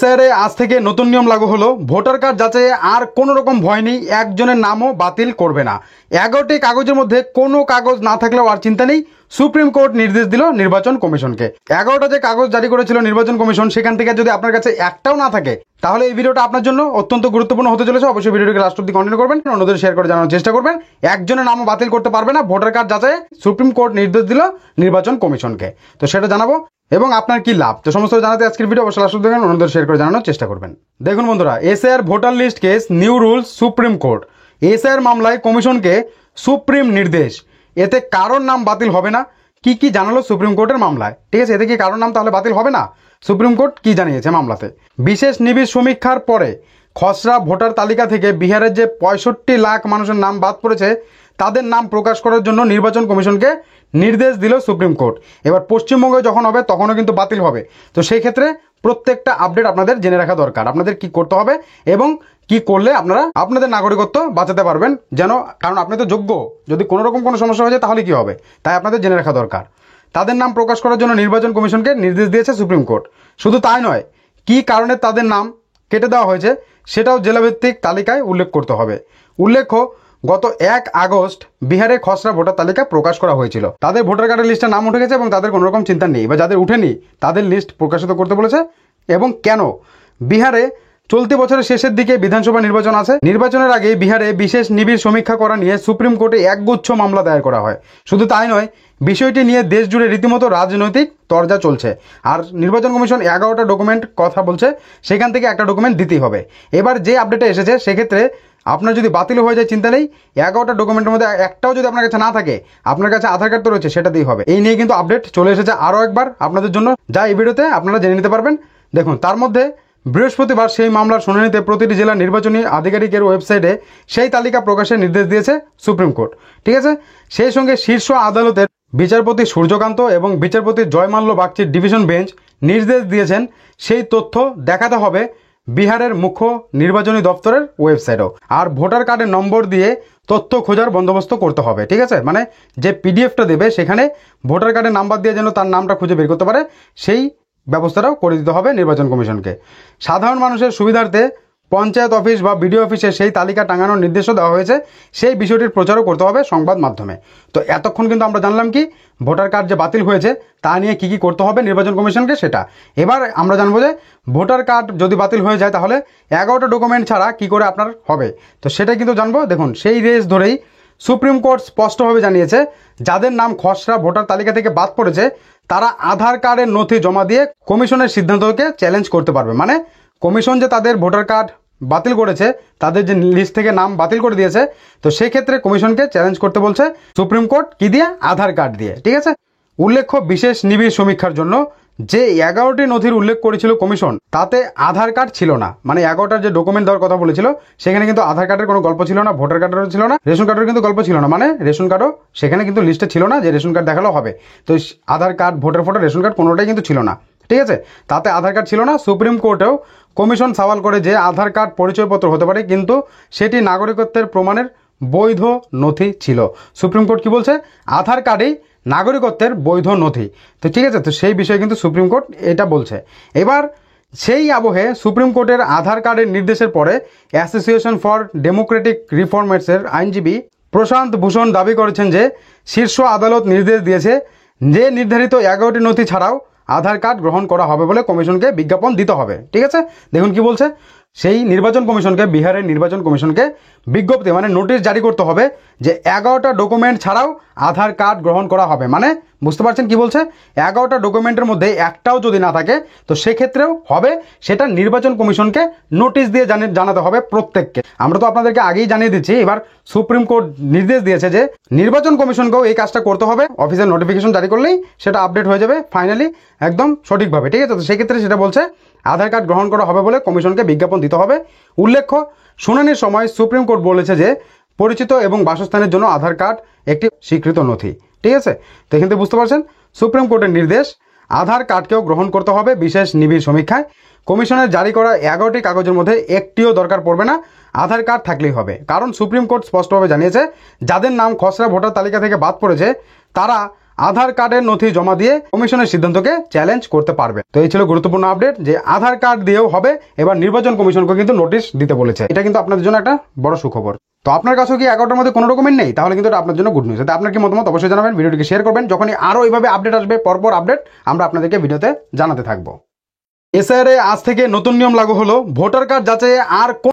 স্যারে আজ থেকে নতুন নিয়ম লাগু হলো, ভোটার কার্ড যাচাইয়ে আর কোনো রকম ভয় নেই, একজনের নামও বাতিল করবে না। 11টি কাগজের মধ্যে কোনো কাগজ না থাকলেও আর চিন্তা নেই, সুপ্রিম কোর্ট নির্দেশ দিল নির্বাচন কমিশনকে। 11টা যে কাগজ জারি করেছিল নির্বাচন কমিশন, সেখান থেকে যদি আপনার কাছে একটাও না থাকে তাহলে এই ভিডিওটা আপনার জন্য অত্যন্ত গুরুত্বপূর্ণ হতে চলেছে। অবশ্যই ভিডিওটিকে লাস্ট অবধি কন্টিনিউ করবেন, অন্যদের শেয়ার করে জানানোর চেষ্টা করবেন। একজনের নামও বাতিল করতে পারবে না ভোটার কার্ড যাচাইয়ে সুপ্রিম কোর্ট নির্দেশ দিল নির্বাচন কমিশনকে। তো সেটা জানাবো এবং আপনার কি লাভ, তো সমস্ত জানাতে আজকের ভিডিও অবশ্যই লাস্ট অবধি দেখবেন, অন্যদের শেয়ার করে জানানোর চেষ্টা করবেন। দেখুন বন্ধুরা, SIR voter list case new rules Supreme Court. SIR মামলায় কমিশনকে সুপ্রিম নির্দেশ, এতে কারোর নাম বাতিল হবে না। কি কি জানালো সুপ্রিম কোর্টের মামলায়, ঠিক আছে? এতে কি কারোর নাম তাহলে বাতিল হবে না? সুপ্রিম কোর্ট কি জানিয়েছে মামলাতে? বিশেষ নিবিড় সমীক্ষার পরে খসড়া ভোটার তালিকা থেকে বিহারের যে 65 লাখ মানুষের নাম বাদ পড়েছে তাদের নাম প্রকাশ করার জন্য নির্বাচন কমিশনকে নির্দেশ দিল সুপ্রিম কোর্ট। এবার পশ্চিমবঙ্গে যখন হবে তখনও কিন্তু বাতিল হবে। তো সেই ক্ষেত্রে প্রত্যেকটা আপডেট আপনাদের জেনে রাখা দরকার, আপনাদের কি করতে হবে এবং কি করলে আপনারা আপনাদের নাগরিকত্ব বাঁচাতে পারবেন, যেন, কারণ আপনি তো যোগ্য, যদি কোনো রকম কোনো সমস্যা হয়ে যায় তাহলে কি হবে, তাই আপনাদের জেনে রাখা দরকার। তাদের নাম প্রকাশ করার জন্য নির্বাচন কমিশনকে নির্দেশ দিয়েছে সুপ্রিম কোর্ট। শুধু তাই নয়, কি কারণে তাদের নাম কেটে দেওয়া হয়েছে সেটাও জেলাভিত্তিক তালিকায় উল্লেখ করতে হবে। উল্লেখ্য, গত 1 আগস্ট বিহারে খসড়া ভোটার তালিকা প্রকাশ করা হয়েছিল। তাদের ভোটার কার্ডের লিস্টে নাম উঠে গেছে এবং তাদের কোনো রকম চিন্তা নেই, বা যাদের উঠেনি তাদের লিস্ট প্রকাশিত করতে বলেছে। এবং কেন? বিহারে চলতি বছরের শেষের দিকে বিধানসভা নির্বাচন আছে। নির্বাচনের আগে বিহারে বিশেষ নিবিড় সমীক্ষা করা নিয়ে সুপ্রিম কোর্টে একগুচ্ছ মামলা দায়ের করা হয়। শুধু তাই নয়, বিষয়টি নিয়ে দেশ জুড়ে রীতিমতো রাজনৈতিক তরজা চলছে। আর নির্বাচন কমিশন 11টা ডকুমেন্ট কথা বলছে, সেখান থেকে একটা ডকুমেন্ট দিতেই হবে। এবার যে আপডেটে এসেছে সেক্ষেত্রে আপনার যদি বাতিল হয়ে যায় চিন্তা নেই, 11টা ডকুমেন্টের মধ্যে একটাও যদি আপনার কাছে না থাকে, আপনার কাছে আধার কার্ড তো রয়েছে, সেটা দিয়ে হবে। এই নিয়ে কিন্তু আপডেট চলে এসেছে আরও একবার আপনাদের জন্য, যা এই ভিডিওতে আপনারা জেনে নিতে পারবেন। দেখুন, তার মধ্যে বৃহস্পতিবার সেই মামলার শুনানিতে প্রতিটি জেলার নির্বাচনী আধিকারিকের ওয়েবসাইটে সেই তালিকা প্রকাশের নির্দেশ দিয়েছে সুপ্রিম কোর্ট, ঠিক আছে? সেই সঙ্গে শীর্ষ আদালতের বিচারপতি সূর্যকান্ত এবং বিচারপতি জয়মাল্য বাগচির ডিভিশন বেঞ্চ নির্দেশ দিয়েছেন সেই তথ্য দেখাতে হবে বিহারের মুখ্য নির্বাচনী দপ্তরের ওয়েবসাইটও। আর ভোটার কার্ডের নম্বর দিয়ে তথ্য খোঁজার বন্দোবস্ত করতে হবে, ঠিক আছে? মানে যে পিডিএফটা দেবে সেখানে ভোটার কার্ডের নাম্বার দিয়ে যেন তার নামটা খুঁজে বের করতে পারে, সেই ব্যবস্থাটাও করে দিতে হবে নির্বাচন কমিশনকে। সাধারণ মানুষের সুবিধার্থে পঞ্চায়েত অফিস বা বিডিও অফিসে সেই তালিকা টাঙানোর নির্দেশও দেওয়া হয়েছে, সেই বিষয়টির প্রচারও করতে হবে সংবাদ মাধ্যমে। তো এতক্ষণ কিন্তু আমরা জানলাম কি ভোটার কার্ড যে বাতিল হয়েছে তা নিয়ে কি কি করতে হবে নির্বাচন কমিশনকে, সেটা। এবার আমরা জানবো যে ভোটার কার্ড যদি বাতিল হয়ে যায় তাহলে 11টা ডকুমেন্ট ছাড়া কি করে আপনার হবে, তো সেটা কিন্তু জানবো। দেখুন, সেই রেস ধরেই সুপ্রিম কোর্ট স্পষ্টভাবে জানিয়েছে যাদের নাম খসড়া ভোটার তালিকা থেকে বাদ পড়েছে তারা আধার কার্ডের নথি জমা দিয়ে কমিশনের সিদ্ধান্তকে চ্যালেঞ্জ করতে পারবে। মানে কমিশন যে তাদের ভোটার কার্ড বাতিল করেছে, তাদের যে লিস্ট থেকে নাম বাতিল করে দিয়েছে, তো সেক্ষেত্রে কমিশনকে চ্যালেঞ্জ করতে বলছে সুপ্রিম কোর্ট। কি দিয়ে? আধার কার্ড দিয়ে, ঠিক আছে? উল্লেখ্য, বিশেষ নিবিড় সমীক্ষার জন্য যে 11টি নথির উল্লেখ করেছিল কমিশন, তাতে আধার কার্ড ছিল না। মানে 11টার যে ডকুমেন্ট দেওয়ার কথা বলেছিল সেখানে কিন্তু আধার কার্ডের কোনো গল্প ছিল না, ভোটার কার্ডেরও ছিল না, রেশন কার্ডের কিন্তু গল্প ছিল না। মানে রেশন কার্ডও সেখানে কিন্তু লিস্টে ছিল না যে রেশন কার্ড দেখালেও হবে। তো Aadhaar card, voter photo, ration card কোনোটাই কিন্তু ছিল না, ঠিক আছে? তাতে আধার কার্ড ছিল না। সুপ্রিম কোর্টেও কমিশন সওয়াল করে যে আধার কার্ড পরিচয়পত্র হতে পারে, কিন্তু সেটি নাগরিকত্বের প্রমাণের বৈধ নথি ছিল। সুপ্রিম কোর্ট কি বলছে? আধার কার্ডেই নাগরিকত্বের বৈধ নথি। তো ঠিক আছে, তো সেই বিষয়ে কিন্তু সুপ্রিম কোর্ট এটা বলছে। এবার সেই আবহে সুপ্রিম কোর্টের আধার কার্ডের নির্দেশের পরে অ্যাসোসিয়েশন ফর ডেমোক্রেটিক রিফর্মসের আইনজীবী প্রশান্ত ভূষণ দাবি করেছেন যে শীর্ষ আদালত নির্দেশ দিয়েছে যে নির্ধারিত 11টি নথি ছাড়াও আধার কার্ড গ্রহণ করা হবে বলে কমিশনকে বিজ্ঞাপন দিতে হবে, ঠিক আছে? দেখুন কি বলছে, সেই নির্বাচন কমিশনকে, বিহারের নির্বাচন কমিশনকে বিজ্ঞপ্তি মানে নোটিশ জারি করতে হবে যে 11টা ডকুমেন্ট ছাড়াও আধার কার্ড গ্রহণ করা হবে। মানে বুঝতে পারছেন কি বলছে? 11টা ডকুমেন্টের মধ্যে একটাও যদি না থাকে তো সেক্ষেত্রেও হবে, সেটা নির্বাচন কমিশনকে নোটিশ দিয়ে জানাতে হবে প্রত্যেককে। আমরা তো আপনাদেরকে আগেই জানিয়ে দিচ্ছি, এবার সুপ্রিম কোর্ট নির্দেশ দিয়েছে যে নির্বাচন কমিশনকেও এই কাজটা করতে হবে। অফিসিয়াল নোটিফিকেশন জারি করলেই সেটা আপডেট হয়ে যাবে ফাইনালি একদম সঠিকভাবে, ঠিক আছে? তো সেক্ষেত্রে সেটা বলছে আধার কার্ড গ্রহণ করা হবে বলে কমিশনকে বিজ্ঞাপন দিতে হবে। উল্লেখ্য, শুনানির সময় সুপ্রিম কোর্ট বলেছে যে পরিচিত এবং বাসস্থানের জন্য আধার কার্ড একটি স্বীকৃত নথি, ঠিক আছে? তো এখান থেকে বুঝতে পারছেন সুপ্রিম কোর্টের নির্দেশ আধার কার্ডকেও গ্রহণ করতে হবে বিশেষ নিবিড় সমীক্ষায়। কমিশনের জারি করা 11টি কাগজের মধ্যে একটিও দরকার পড়বে না, আধার কার্ড থাকলেই হবে। কারণ সুপ্রিম কোর্ট স্পষ্টভাবে জানিয়েছে যাদের নাম খসড়া ভোটার তালিকা থেকে বাদ পড়েছে তারা আধার কার্ডের নথি জমা দিয়ে কমিশনের সিদ্ধান্তকে চ্যালেঞ্জ করতে পারবে। তো এই ছিল গুরুত্বপূর্ণ আপডেট যে আধার কার্ড দিয়েও হবে। এবার নির্বাচন কমিশনকে কিন্তু নোটিশ দিতে বলেছে। এটা কিন্তু আপনাদের জন্য একটা বড় সুখবর। তো আপনার কাছেও কি 11টার মধ্যে কোনো রকমের নেই, তাহলে কিন্তু এটা আপনার জন্য গুড নিউজ। তাতে আপনার কি মতামত অবশ্যই জানাবেন, ভিডিওটিকে শেয়ার করবেন। যখনই আরও এইভাবে আপডেট আসবে, পরপর আপডেট আমরা আপনাদেরকে ভিডিওতে জানাতে থাকবো। এসআইআর আজ থেকে নতুন নিয়ম লাগু হলো। ভোটার কার্ড যাচাইয়ে আর